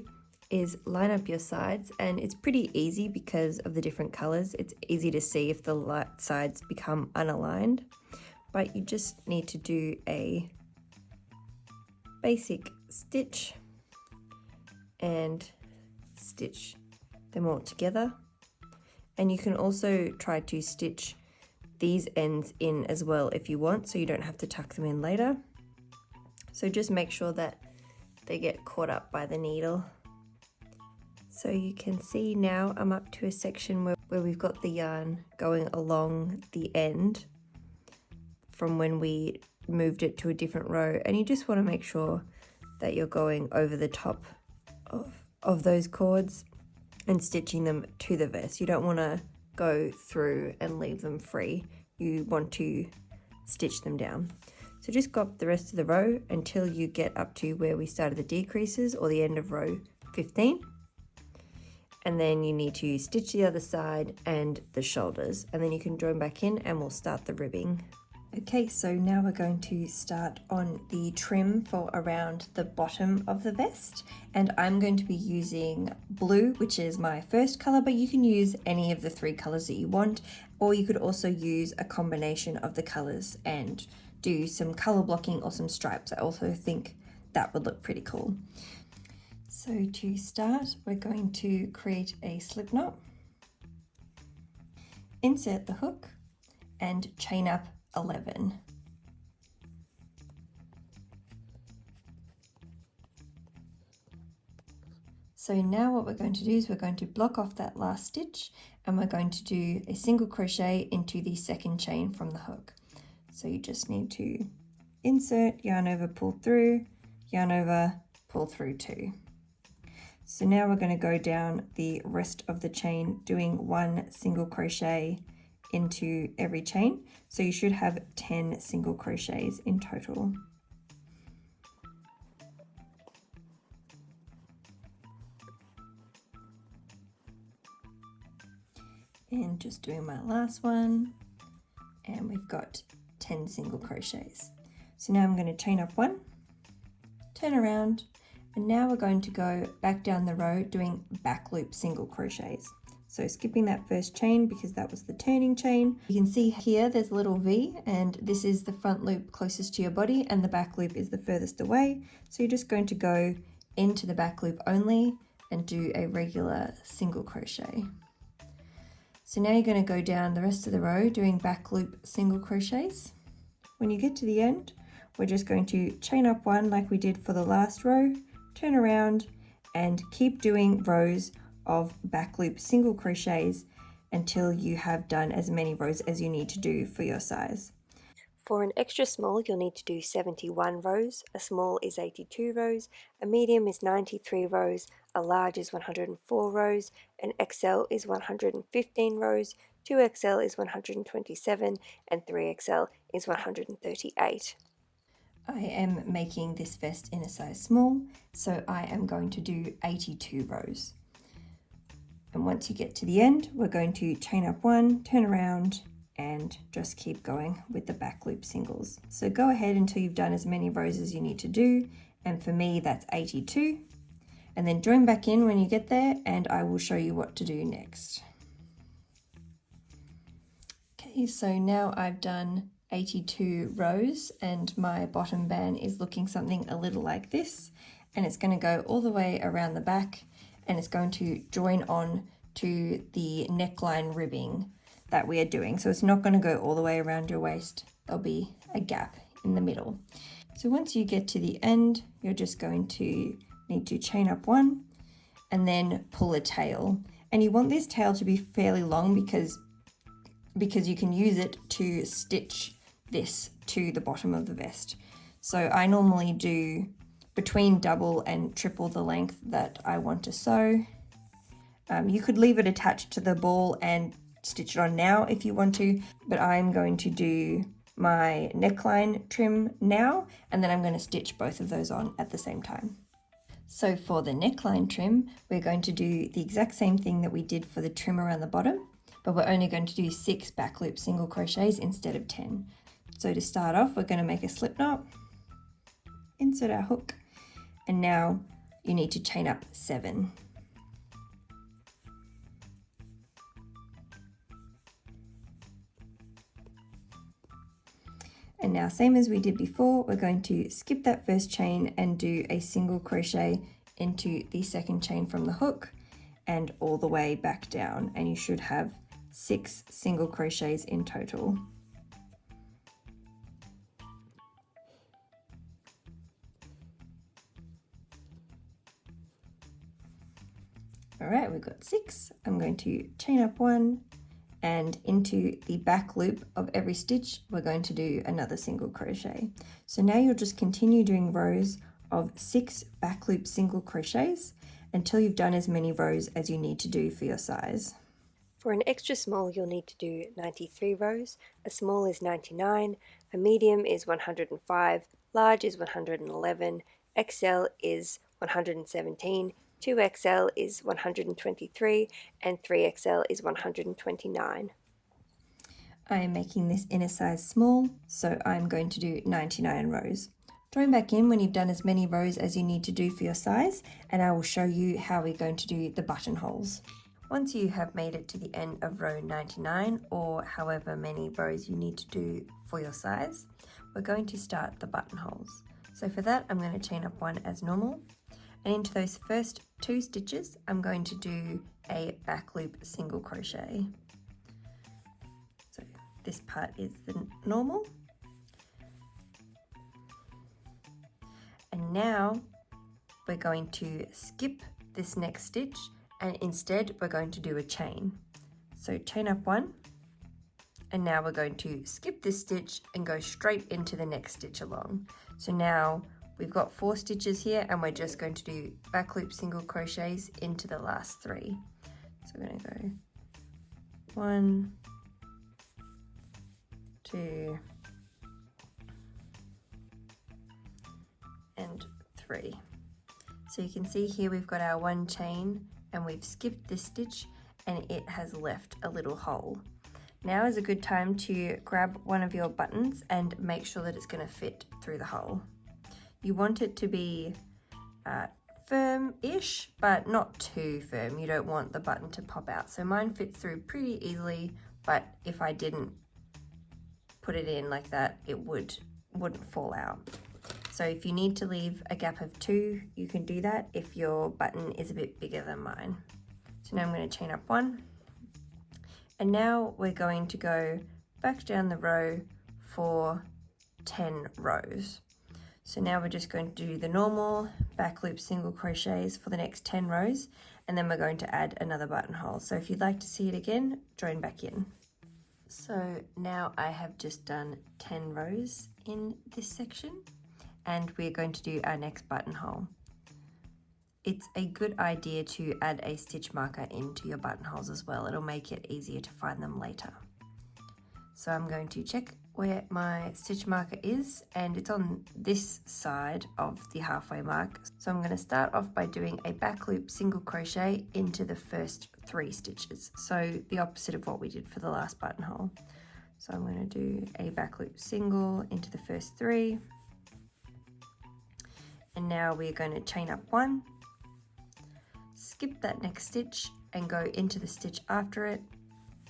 is line up your sides, and it's pretty easy because of the different colors. It's easy to see if the sides become unaligned, but you just need to do a basic stitch and stitch them all together. And you can also try to stitch these ends in as well if you want, so you don't have to tuck them in later. So just make sure that they get caught up by the needle. So you can see now I'm up to a section where we've got the yarn going along the end from when we moved it to a different row, and you just want to make sure that you're going over the top of those cords and stitching them to the vest. You don't want to go through and leave them free. You want to stitch them down. So just go up the rest of the row until you get up to where we started the decreases, or the end of row 15. And then you need to stitch the other side and the shoulders, and then you can join back in and we'll start the ribbing. Okay, so now we're going to start on the trim for around the bottom of the vest, and I'm going to be using blue, which is my first color, but you can use any of the 3 colors that you want, or you could also use a combination of the colors and do some color blocking or some stripes. I also think that would look pretty cool. So to start, we're going to create a slip knot, insert the hook, and chain up 11. So now what we're going to do is we're going to block off that last stitch, and we're going to do a single crochet into the second chain from the hook. So you just need to insert, yarn over, pull through, yarn over, pull through 2. So now we're going to go down the rest of the chain doing 1 single crochet into every chain. So you should have 10 single crochets in total. And just doing my last one, and we've got 10 single crochets. So now I'm going to chain up 1, turn around, and now we're going to go back down the row doing back loop single crochets. So skipping that first chain because that was the turning chain. You can see here there's a little V, and this is the front loop closest to your body and the back loop is the furthest away. So you're just going to go into the back loop only and do a regular single crochet. So now you're going to go down the rest of the row doing back loop single crochets. When you get to the end, we're just going to chain up 1 like we did for the last row, turn around, and keep doing rows of back loop single crochets until you have done as many rows as you need to do for your size. For an extra small, you'll need to do 71 rows, a small is 82 rows, a medium is 93 rows, a large is 104 rows, an XL is 115 rows, 2XL is 127, and 3XL is 138. I am making this vest in a size small, so I am going to do 82 rows. And once you get to the end, we're going to chain up 1, turn around, and just keep going with the back loop singles. So go ahead until you've done as many rows as you need to do, and for me that's 82. And then join back in when you get there, and I will show you what to do next. Okay, so now I've done 82 rows and my bottom band is looking something a little like this, and it's going to go all the way around the back, and it's going to join on to the neckline ribbing that we are doing. So it's not going to go all the way around your waist. There'll be a gap in the middle. So once you get to the end, you're just going to need to chain up 1 and then pull a tail. And you want this tail to be fairly long because you can use it to stitch this to the bottom of the vest. So I normally do between double and triple the length that I want to sew. You could leave it attached to the ball and stitch it on now if you want to, but I'm going to do my neckline trim now, and then I'm going to stitch both of those on at the same time. So for the neckline trim, we're going to do the exact same thing that we did for the trim around the bottom, but we're only going to do 6 back loop single crochets instead of 10. So to start off, we're going to make a slip knot, insert our hook, and now you need to chain up 7. And now, same as we did before, we're going to skip that first chain and do a single crochet into the second chain from the hook and all the way back down, and you should have 6 single crochets in total. All right, we've got 6. I'm going to chain up 1, and into the back loop of every stitch we're going to do another single crochet. So now you'll just continue doing rows of 6 back loop single crochets until you've done as many rows as you need to do for your size. For an extra small, you'll need to do 93 rows, a small is 99, a medium is 105, large is 111, XL is 117, 2XL is 123, and 3XL is 129. I am making this in a size small, so I'm going to do 99 rows. Join back in when you've done as many rows as you need to do for your size, and I will show you how we're going to do the buttonholes. Once you have made it to the end of row 99, or however many rows you need to do for your size, we're going to start the buttonholes. So for that, I'm going to chain up one as normal, and into those first 2 stitches, I'm going to do a back loop single crochet. So this part is the normal. And now we're going to skip this next stitch, and instead we're going to do a chain. So chain up 1, and now we're going to skip this stitch and go straight into the next stitch along. So now we've got 4 stitches here, and we're just going to do back loop single crochets into the last 3. So we're going to go 1, 2, and 3. So you can see here we've got our 1 chain, and we've skipped this stitch, and it has left a little hole. Now is a good time to grab one of your buttons and make sure that it's going to fit through the hole. You want it to be firm-ish, but not too firm. You don't want the button to pop out. So mine fits through pretty easily, but if I didn't put it in like that, it wouldn't fall out. So if you need to leave a gap of 2, you can do that if your button is a bit bigger than mine. So now I'm going to chain up 1, and now we're going to go back down the row for 10 rows. So now we're just going to do the normal back loop single crochets for the next 10 rows, and then we're going to add another buttonhole. So if you'd like to see it again, join back in. So now I have just done 10 rows in this section, and we're going to do our next buttonhole. It's a good idea to add a stitch marker into your buttonholes as well. It'll make it easier to find them later. So I'm going to check where my stitch marker is, and it's on this side of the halfway mark. So I'm going to start off by doing a back loop single crochet into the first 3 stitches. So the opposite of what we did for the last buttonhole. So I'm going to do a back loop single into the first 3. And now we're going to chain up 1, skip that next stitch and go into the stitch after it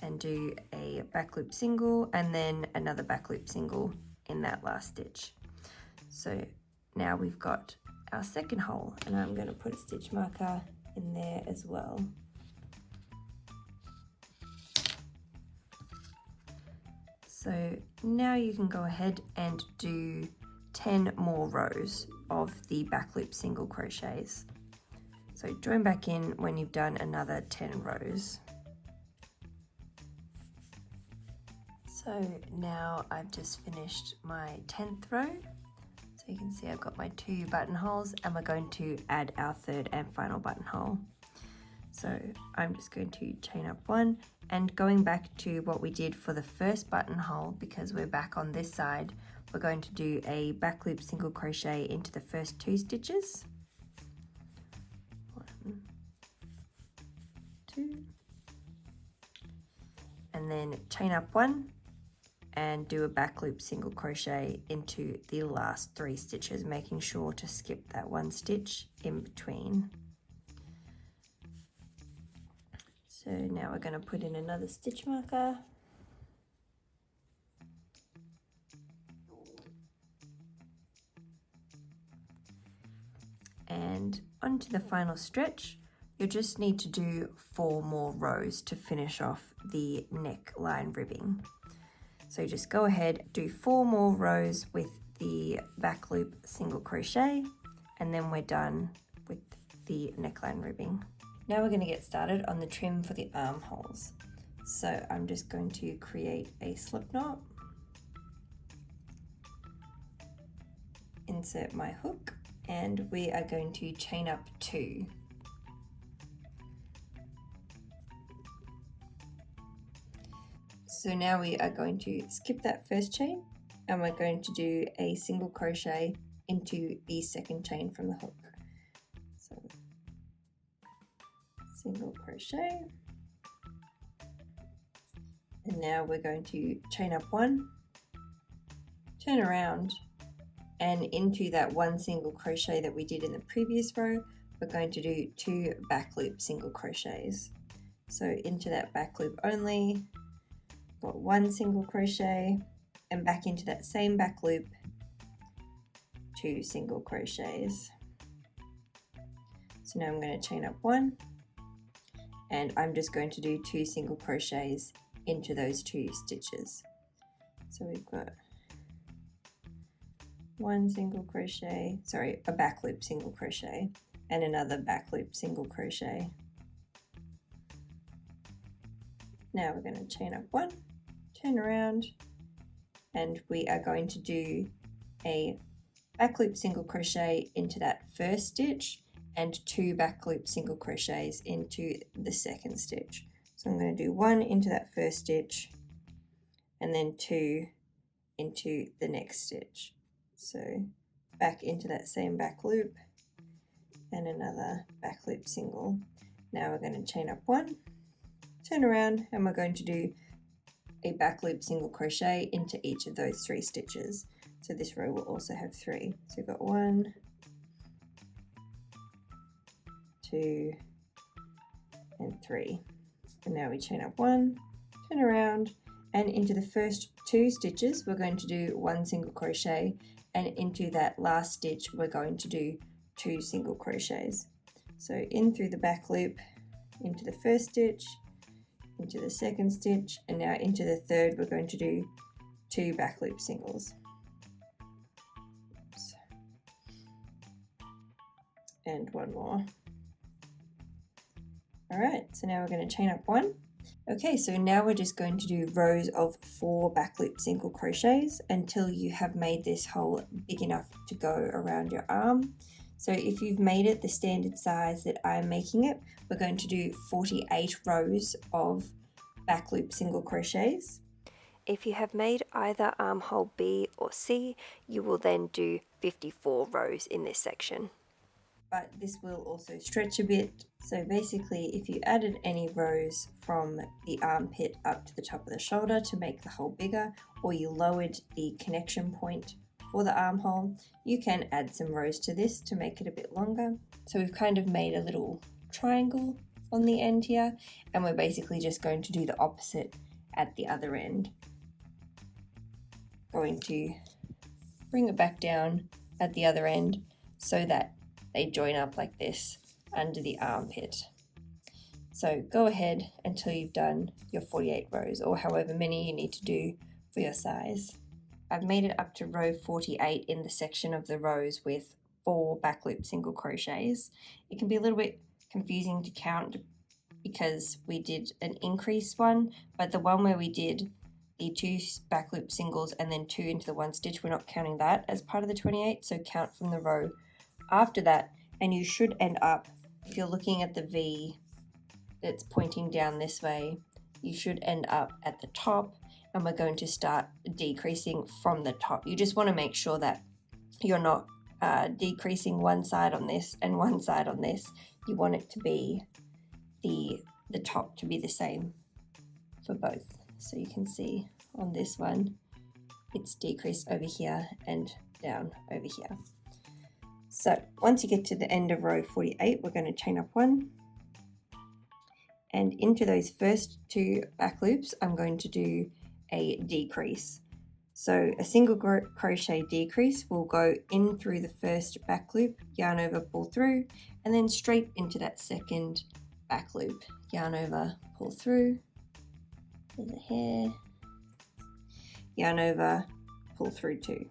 and do a back loop single and then another back loop single in that last stitch. So now we've got our second hole, and I'm going to put a stitch marker in there as well. So now you can go ahead and do 10 more rows of the back loop single crochets. So join back in when you've done another 10 rows. So now I've just finished my 10th row. So you can see I've got my 2 buttonholes, and we're going to add our 3rd and final buttonhole. So I'm just going to chain up 1, and going back to what we did for the first buttonhole, because we're back on this side, we're going to do a back loop single crochet into the first 2 stitches. 1, 2, and then chain up 1 and do a back loop single crochet into the last 3 stitches, making sure to skip that 1 stitch in between. So now we're going to put in another stitch marker. And onto the final stretch, you'll just need to do 4 more rows to finish off the neckline ribbing. So just go ahead, do 4 more rows with the back loop single crochet, and then we're done with the neckline ribbing. Now we're going to get started on the trim for the armholes. So I'm just going to create a slip knot, insert my hook, and we are going to chain up 2. So now we are going to skip that first chain, and we're going to do a single crochet into the second chain from the hook. So single crochet, And now we're going to chain up 1, turn around, and into that 1 single crochet that we did in the previous row, we're going to do 2 back loop single crochets. So into that back loop only, got 1 single crochet, and back into that same back loop, 2 single crochets. So now I'm going to chain up 1, and I'm just going to do 2 single crochets into those 2 stitches. So we've got 1 single crochet, sorry, a back loop single crochet, and another back loop single crochet. Now we're going to chain up 1, turn around, and we are going to do a back loop single crochet into that first stitch and 2 back loop single crochets into the second stitch. So I'm going to do 1 into that first stitch and then 2 into the next stitch. So back into that same back loop and another back loop single. Now we're going to chain up 1, turn around, and we're going to do a back loop single crochet into each of those 3 stitches. So this row will also have 3. So we've got 1, 2, and 3. And now we chain up 1, turn around, and into the first 2 stitches we're going to do 1 single crochet, and into that last stitch we're going to do 2 single crochets. So in through the back loop, into the first stitch, into the second stitch, and now into the third we're going to do 2 back loop singles. Oops. And 1 more. Alright, so now we're going to chain up 1. Okay, so now we're just going to do rows of 4 back loop single crochets until you have made this hole big enough to go around your arm. So if you've made it the standard size that I'm making it, we're going to do 48 rows of back loop single crochets. If you have made either armhole B or C, you will then do 54 rows in this section. But this will also stretch a bit. So basically, if you added any rows from the armpit up to the top of the shoulder to make the hole bigger, or you lowered the connection point for the armhole, you can add some rows to this to make it a bit longer. So we've kind of made a little triangle on the end here, and we're basically just going to do the opposite at the other end. Going to bring it back down at the other end so that they join up like this under the armpit. So go ahead until you've done your 48 rows, or however many you need to do for your size. I've made it up to row 48 in the section of the rows with 4 back loop single crochets. It can be a little bit confusing to count because we did an increased one, but the one where we did the 2 back loop singles and then 2 into the 1 stitch, we're not counting that as part of the 28, so count from the row after that, and you should end up, if you're looking at the V that's pointing down this way, you should end up at the top, and we're going to start decreasing from the top. You just want to make sure that you're not decreasing one side on this and one side on this. You want it to be the top to be the same for both. So you can see on this one, it's decreased over here and down over here. So once you get to the end of row 48, we're going to chain up 1, and into those first 2 back loops I'm going to do a decrease. So a single crochet decrease will go in through the first back loop, yarn over, pull through, and then straight into that second back loop, yarn over, pull through, there's a hair, yarn over, pull through 2.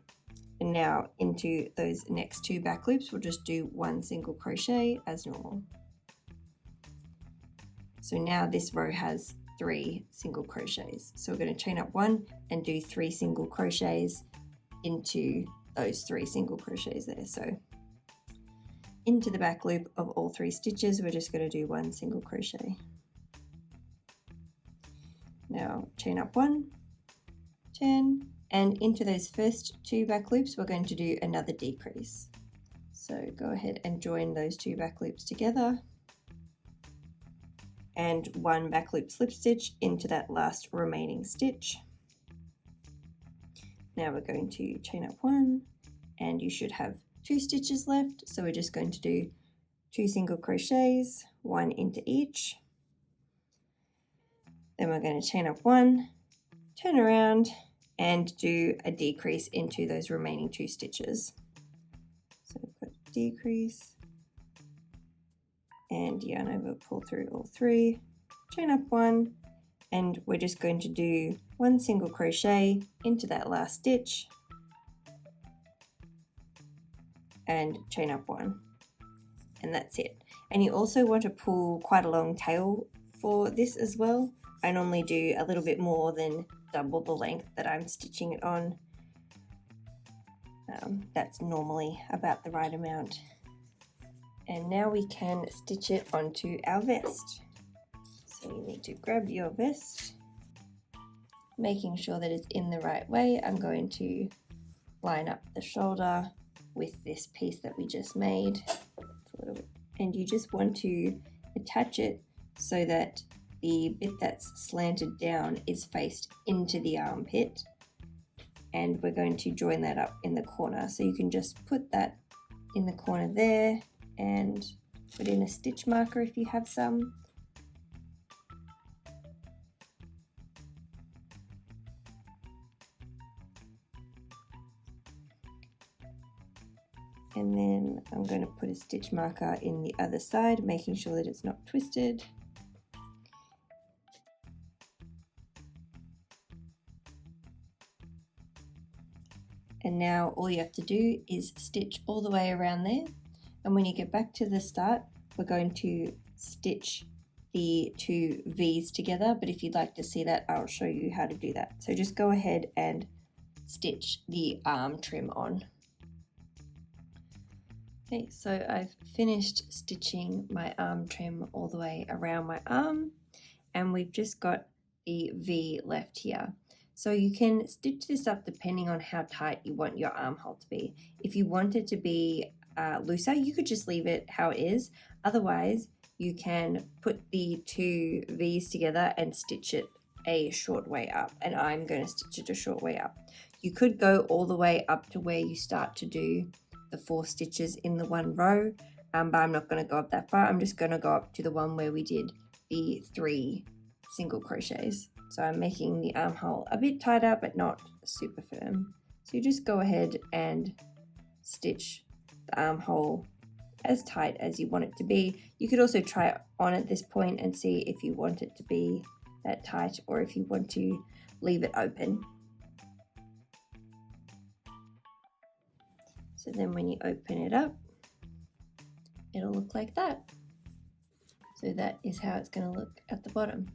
And now into those next 2 back loops, we'll just do 1 single crochet as normal. So now this row has 3 single crochets. So we're going to chain up 1 and do 3 single crochets into those 3 single crochets there. So into the back loop of all 3 stitches, we're just going to do 1 single crochet. Now chain up 1, turn, and into those first 2 back loops we're going to do another decrease. So go ahead and join those 2 back loops together and 1 back loop slip stitch into that last remaining stitch. Now we're going to chain up 1, and you should have 2 stitches left, so we're just going to do 2 single crochets, 1 into each. Then we're going to chain up 1, turn around, and do a decrease into those remaining 2 stitches. So we've got decrease, and yarn over, pull through all 3, chain up 1, and we're just going to do 1 single crochet into that last stitch and chain up 1, and that's it. And you also want to pull quite a long tail for this as well. I normally do a little bit more than double the length that I'm stitching it on. That's normally about the right amount. And now we can stitch it onto our vest. So you need to grab your vest, making sure that it's in the right way. I'm going to line up the shoulder with this piece that we just made. It's a little bit, and you just want to attach it so that the bit that's slanted down is faced into the armpit, and we're going to join that up in the corner. So you can just put that in the corner there and put in a stitch marker if you have some. And then I'm going to put a stitch marker in the other side, making sure that it's not twisted. And now all you have to do is stitch all the way around there. And when you get back to the start, we're going to stitch the 2 V's together. But if you'd like to see that, I'll show you how to do that. So just go ahead and stitch the arm trim on. Okay, so I've finished stitching my arm trim all the way around my arm, and we've just got the V left here. So you can stitch this up depending on how tight you want your armhole to be. If you want it to be looser, you could just leave it how it is. Otherwise, you can put the 2 V's together and stitch it a short way up, and I'm going to stitch it a short way up. You could go all the way up to where you start to do the 4 stitches in the 1 row, but I'm not going to go up that far. I'm just going to go up to the one where we did the 3 single crochets. So I'm making the armhole a bit tighter but not super firm. So you just go ahead and stitch the armhole as tight as you want it to be. You could also try it on at this point and see if you want it to be that tight or if you want to leave it open. So then when you open it up, it'll look like that. So that is how it's going to look at the bottom.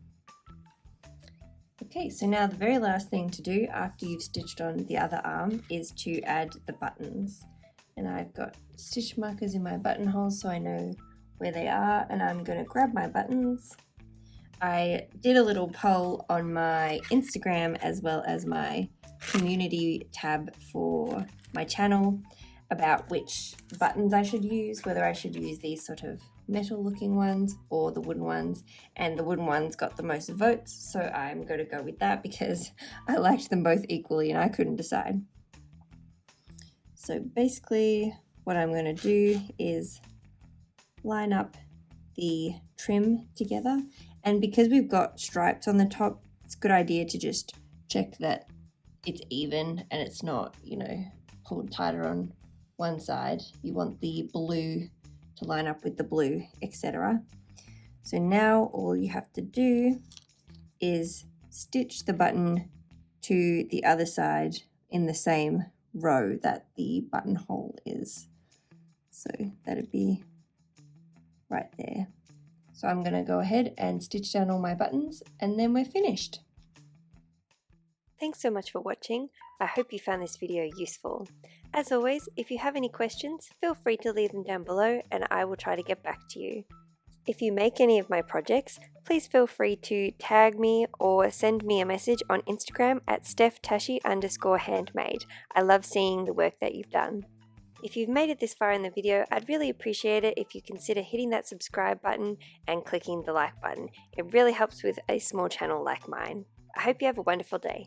Okay, so now the very last thing to do after you've stitched on the other arm is to add the buttons. And I've got stitch markers in my buttonholes so I know where they are, and I'm going to grab my buttons. I did a little poll on my Instagram as well as my community tab for my channel about which buttons I should use, whether I should use these sort of metal looking ones or the wooden ones, and the wooden ones got the most votes, so I'm going to go with that because I liked them both equally and I couldn't decide. So basically what I'm going to do is line up the trim together, and because we've got stripes on the top, it's a good idea to just check that it's even and it's not, you know, pulled tighter on one side. You want the blue to line up with the blue, etc. So now all you have to do is stitch the button to the other side in the same row that the buttonhole is. So that'd be right there. So I'm going to go ahead and stitch down all my buttons and then we're finished. Thanks so much for watching. I hope you found this video useful. As always, if you have any questions, feel free to leave them down below and I will try to get back to you. If you make any of my projects, please feel free to tag me or send me a message on Instagram at stephtashi_handmade. I love seeing the work that you've done. If you've made it this far in the video, I'd really appreciate it if you consider hitting that subscribe button and clicking the like button. It really helps with a small channel like mine. I hope you have a wonderful day.